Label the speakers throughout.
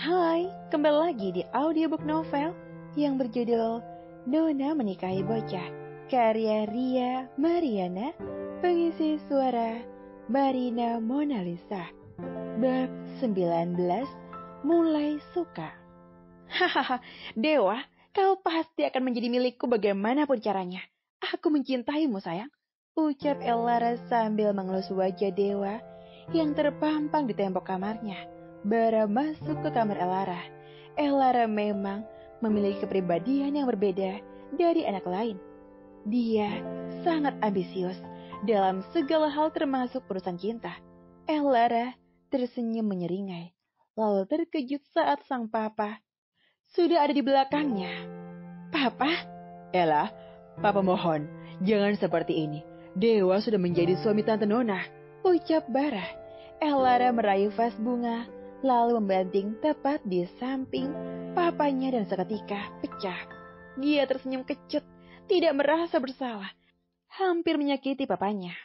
Speaker 1: Hai, kembali lagi di audiobook novel yang berjudul Nona Menikahi Bocah, karya Ria Mariana, pengisi suara Marina Monalisa. Bab 19, Mulai Suka. Hahaha, Dewa, kau pasti akan menjadi milikku bagaimanapun caranya. Aku mencintaimu, sayang, ucap Elara sambil mengelus wajah Dewa yang terpampang di tembok kamarnya. Bara masuk ke kamar Elara. Elara memang memiliki kepribadian yang berbeda dari anak lain. Dia sangat ambisius dalam segala hal termasuk urusan cinta. Elara tersenyum menyeringai, lalu terkejut saat sang papa sudah ada di belakangnya. Papa?
Speaker 2: Ella, papa mohon, jangan seperti ini. Dewa sudah menjadi suami Tante Nona,
Speaker 1: ucap Bara. Elara meraih vas bunga, lalu membanting tepat di samping papanya dan seketika pecah. Dia tersenyum kecut, tidak merasa bersalah, hampir menyakiti papanya.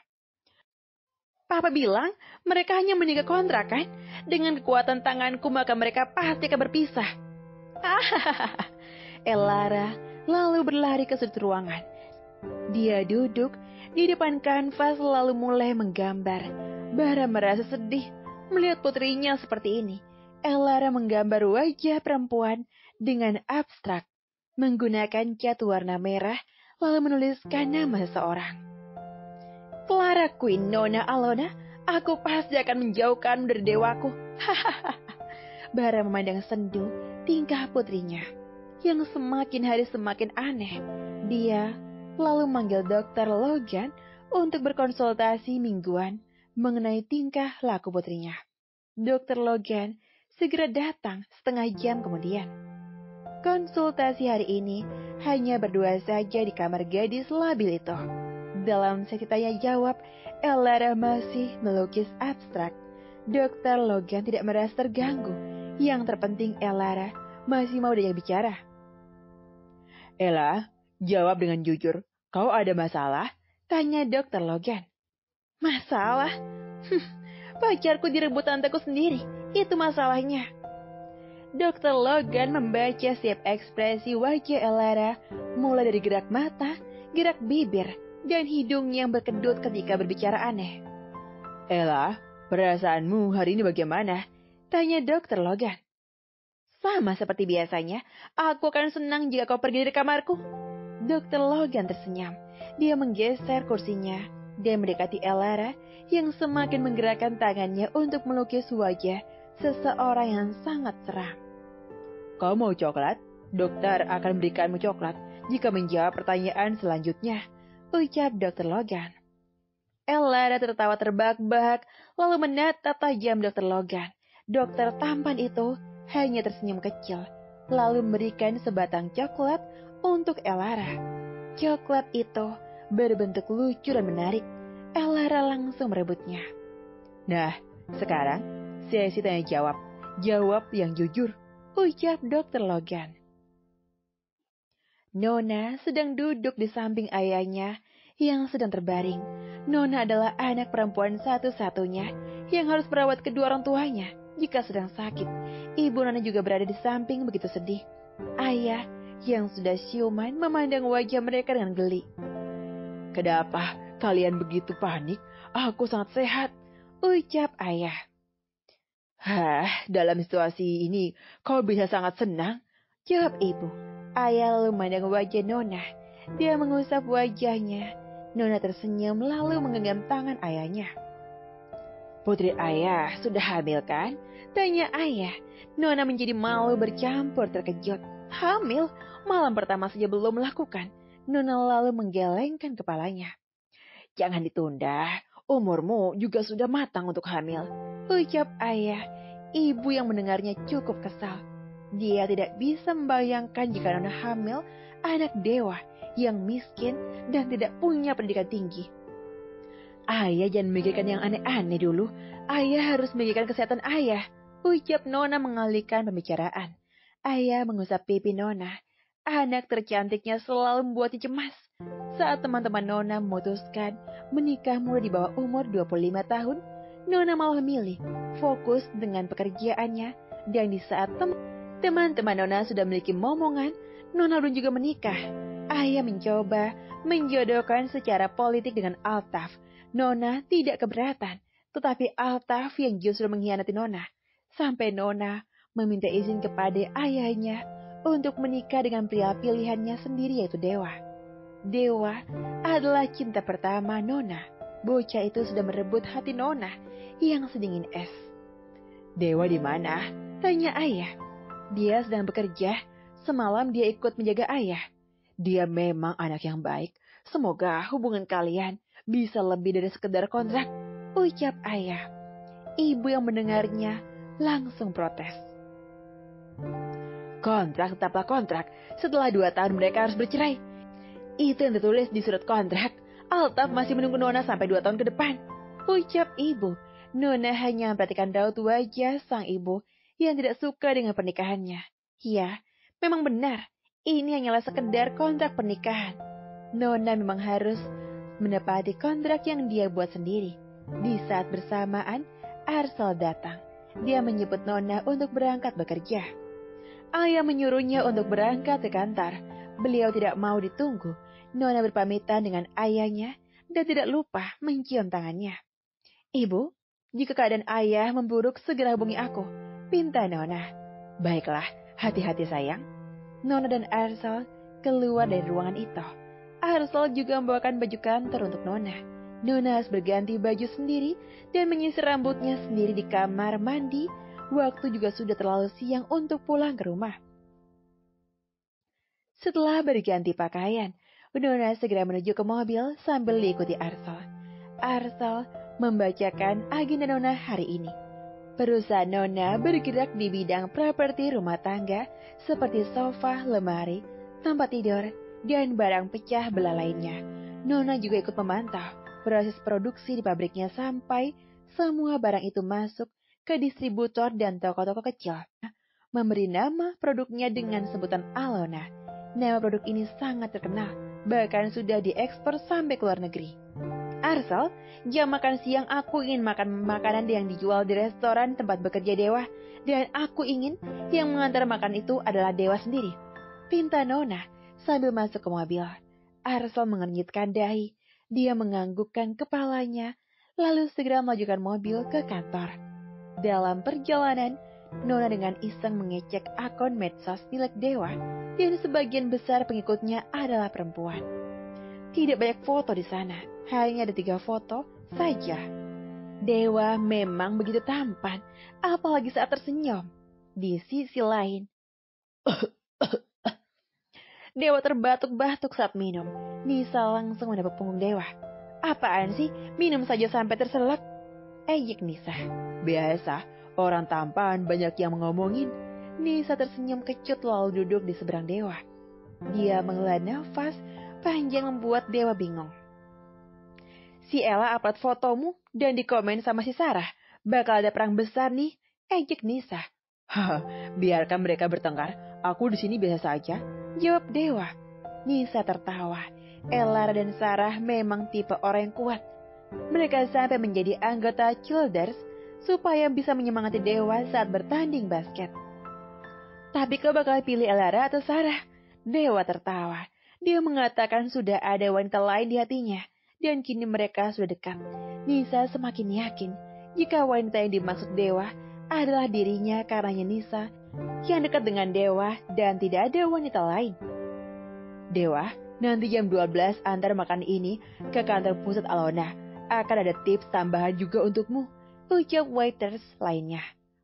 Speaker 1: Papa bilang mereka hanya menikah kontrak kan? Dengan kekuatan tanganku maka mereka pasti akan berpisah. Hahaha. Elara lalu berlari ke sudut ruangan. Dia duduk di depan kanvas lalu mulai menggambar. Bara merasa sedih melihat putrinya seperti ini. Elara menggambar wajah perempuan dengan abstrak, menggunakan cat warna merah, lalu menuliskan nama seseorang. Clara Queen Nona Alona, aku pasti akan menjauhkan dari dewaku. Hahaha. Bara memandang sendu tingkah putrinya, yang semakin hari semakin aneh. Dia lalu manggil Dokter Logan untuk berkonsultasi mingguan mengenai tingkah laku putrinya. Dokter Logan segera datang setengah jam kemudian. Konsultasi hari ini hanya berdua saja di kamar gadis labil itu. Dalam sesi tanya jawab, Elara masih melukis abstrak. Dokter Logan tidak merasa terganggu. Yang terpenting Elara masih mau diajak bicara.
Speaker 2: Ella, jawab dengan jujur. Kau ada masalah?
Speaker 1: Tanya Dokter Logan. Masalah? Pacarku direbut tanteku sendiri. Itu masalahnya. Dokter Logan membaca setiap ekspresi wajah Elara, mulai dari gerak mata, gerak bibir, dan hidung yang berkedut ketika berbicara aneh.
Speaker 2: Ella, perasaanmu hari ini bagaimana?
Speaker 1: Tanya Dokter Logan. Sama seperti biasanya, aku akan senang jika kau pergi dari kamarku. Dokter Logan tersenyum. Dia menggeser kursinya dan mendekati Elara yang semakin menggerakkan tangannya untuk melukis wajah seseorang yang sangat seram.
Speaker 2: Kau mau coklat? Dokter akan berikanmu coklat jika menjawab pertanyaan selanjutnya,
Speaker 1: ucap Dokter Logan. Elara tertawa terbahak-bahak lalu menatap tajam Dokter Logan. Dokter tampan itu hanya tersenyum kecil, lalu memberikan sebatang coklat untuk Elara. Coklat itu berbentuk lucu dan menarik. Elara langsung merebutnya.
Speaker 2: Nah, sekarang sesi tanya jawab. Jawab yang jujur,
Speaker 1: ucap Dokter Logan. Nona sedang duduk di samping ayahnya yang sedang terbaring. Nona adalah anak perempuan satu-satunya yang harus merawat kedua orang tuanya jika sedang sakit. Ibu Nona juga berada di samping begitu sedih. Ayah yang sudah siuman memandang wajah mereka dengan geli.
Speaker 2: Kenapa kalian begitu panik? Aku sangat sehat,
Speaker 1: ucap ayah.
Speaker 2: Dalam situasi ini kau bisa sangat senang,
Speaker 1: jawab ibu. Ayah lalu memandang wajah Nona. Dia mengusap wajahnya. Nona tersenyum lalu menggenggam tangan ayahnya. Putri ayah sudah hamil kan? Tanya ayah. Nona menjadi malu bercampur terkejut. Hamil? Malam pertama saja belum melakukan. Nona lalu menggelengkan kepalanya. Jangan ditunda, umurmu juga sudah matang untuk hamil, ucap ayah. Ibu yang mendengarnya cukup kesal. Dia tidak bisa membayangkan jika Nona hamil anak dewa yang miskin dan tidak punya pendidikan tinggi. Ayah jangan memikirkan yang aneh-aneh dulu. Ayah harus memikirkan kesehatan ayah, ucap Nona mengalihkan pembicaraan. Ayah mengusap pipi Nona. Anak tercantiknya selalu membuatnya cemas. Saat teman-teman Nona memutuskan menikah mulai di bawah umur 25 tahun, Nona malah memilih fokus dengan pekerjaannya Dan di saat teman-teman Nona sudah memiliki momongan, Nona belum juga menikah. Ayah mencoba menjodohkan secara politik dengan Altaf. Nona tidak keberatan, tetapi Altaf yang justru mengkhianati Nona. Sampai Nona meminta izin kepada ayahnya untuk menikah dengan pria pilihannya sendiri, yaitu Dewa. Dewa adalah cinta pertama Nona. Bocah itu sudah merebut hati Nona yang sedingin es. "Dewa di mana?" tanya ayah. "Dia sedang bekerja. Semalam dia ikut menjaga ayah. Dia memang anak yang baik. Semoga hubungan kalian bisa lebih dari sekedar kontrak," ucap ayah. Ibu yang mendengarnya langsung protes. "Kontrak tetaplah kontrak. Setelah 2 tahun mereka harus bercerai. Itu yang tertulis di surat kontrak. Altaf masih menunggu Nona sampai 2 tahun ke depan," ucap ibu. Nona hanya memperhatikan raut wajah sang ibu yang tidak suka dengan pernikahannya. Ya, memang benar. Ini hanyalah sekedar kontrak pernikahan. Nona memang harus menepati kontrak yang dia buat sendiri. Di saat bersamaan, Arsal datang. Dia menyebut Nona untuk berangkat bekerja. Ayah menyuruhnya untuk berangkat ke kantor. Beliau tidak mau ditunggu. Nona berpamitan dengan ayahnya dan tidak lupa mencium tangannya. "Ibu, jika keadaan ayah memburuk segera hubungi aku," pinta Nona. "Baiklah, hati-hati sayang." Nona dan Arsal keluar dari ruangan itu. Arsal juga membawakan baju kantor untuk Nona. Nona harus berganti baju sendiri dan menyisir rambutnya sendiri di kamar mandi. Waktu juga sudah terlalu siang untuk pulang ke rumah. Setelah berganti pakaian, Nona segera menuju ke mobil sambil diikuti Arsal. Arsal membacakan agenda Nona hari ini. Perusahaan Nona bergerak di bidang properti rumah tangga seperti sofa, lemari, tempat tidur, dan barang pecah belah lainnya. Nona juga ikut memantau proses produksi di pabriknya sampai semua barang itu masuk ke distributor dan toko-toko kecil. Memberi nama produknya dengan sebutan Alona. Nama produk ini sangat terkenal, bahkan sudah diekspor sampai ke luar negeri. "Arsal, jam makan siang aku ingin makan makanan yang dijual di restoran tempat bekerja Dewa. Dan aku ingin yang mengantar makan itu adalah Dewa sendiri," pinta Nona sambil masuk ke mobil. Arsal mengernyitkan dahi. Dia menganggukkan kepalanya, lalu segera melajukan mobil ke kantor. Dalam perjalanan, Nona dengan iseng mengecek akun medsos milik Dewa, dan sebagian besar pengikutnya adalah perempuan. Tidak banyak foto di sana, hanya ada 3 foto saja. Dewa memang begitu tampan, apalagi saat tersenyum. Di sisi lain, Dewa terbatuk-batuk saat minum. Nisa langsung menepuk punggung Dewa. "Apaan sih, minum saja sampai terselak?" ejek Nisa. "Biasa, orang tampan banyak yang ngomongin." Nisa tersenyum kecut lalu duduk di seberang Dewa. Dia menghela nafas panjang membuat Dewa bingung. "Si Ella upload fotomu dan dikomen sama si Sarah. Bakal ada perang besar nih," ejek Nisa. "Haha, biarkan mereka bertengkar. Aku di sini biasa saja," jawab Dewa. Nisa tertawa. Ella dan Sarah memang tipe orang yang kuat. Mereka sampai menjadi anggota cheerleaders supaya bisa menyemangati Dewa saat bertanding basket. "Tapi kau bakal pilih Elara atau Sarah?" Dewa tertawa. Dia mengatakan sudah ada wanita lain di hatinya, dan kini mereka sudah dekat. Nisa semakin yakin jika wanita yang dimaksud Dewa adalah dirinya karenanya Nisa yang dekat dengan Dewa dan tidak ada wanita lain. "Dewa, nanti jam 12 antar makan ini ke kantor pusat Alona. Akan ada tips tambahan juga untukmu," ucap waiters lainnya.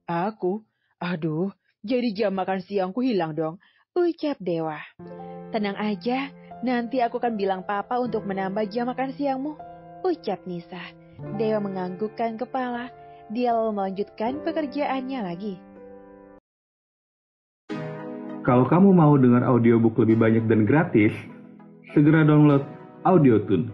Speaker 1: "Aku? Aduh, jadi jam makan siangku hilang dong," ucap Dewa. "Tenang aja, nanti aku akan bilang papa untuk menambah jam makan siangmu," ucap Nisa. Dewa menganggukkan kepala. Dia lalu melanjutkan pekerjaannya lagi.
Speaker 3: Kalau kamu mau dengar audiobook lebih banyak dan gratis, segera download Audiotune.